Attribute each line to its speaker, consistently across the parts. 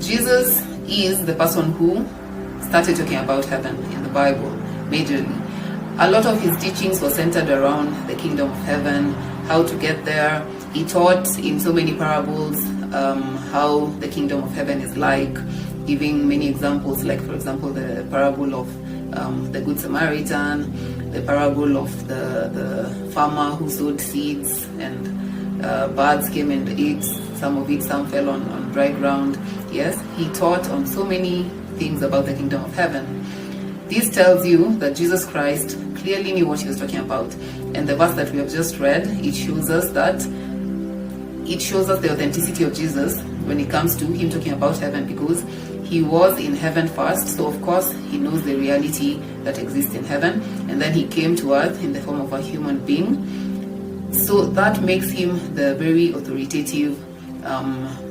Speaker 1: Jesus is the person who started talking about heaven in the Bible, majorly. A lot of his teachings were centered around the kingdom of heaven, how to get there. He taught in so many parables how the kingdom of heaven is like, giving many examples, like for example the parable of the Good Samaritan, the parable of the farmer who sowed seeds and birds came and ate some of it, some fell on dry ground. Yes, he taught on so many things about the kingdom of heaven. This tells you that Jesus Christ clearly knew what he was talking about. And the verse that we have just read, it shows us the authenticity of Jesus when it comes to him talking about heaven, because he was in heaven first, so of course he knows the reality that exists in heaven, and then he came to earth in the form of a human being. So that makes him the very authoritative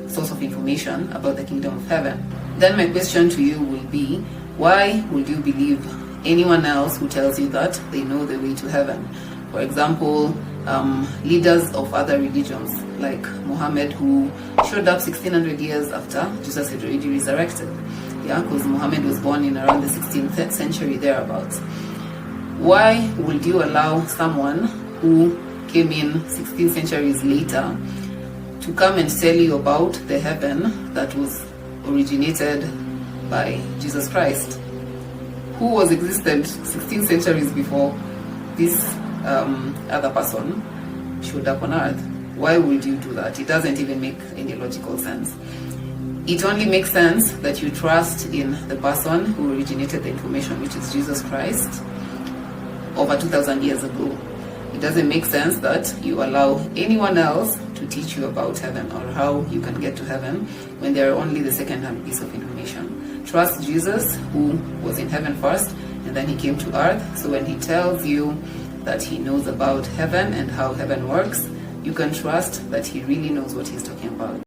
Speaker 1: source of information about the kingdom of heaven. Then my question to you will be, why would you believe anyone else who tells you that they know the way to heaven? For example, leaders of other religions like Muhammad, who showed up 1600 years after Jesus had already resurrected. Yeah, because Muhammad was born in around the 16th century thereabouts. Why would you allow someone who came in 16 centuries later to come and tell you about the heaven that was originated by Jesus Christ, who was existent 16 centuries before this other person showed up on earth? Why would you do that? It doesn't even make any logical sense. It only makes sense that you trust in the person who originated the information, which is Jesus Christ, over 2,000 years ago. It doesn't make sense that you allow anyone else to teach you about heaven or how you can get to heaven when they are only the second-hand piece of information. Trust Jesus, who was in heaven first, and then he came to earth. So when he tells you that he knows about heaven and how heaven works, you can trust that he really knows what he's talking about.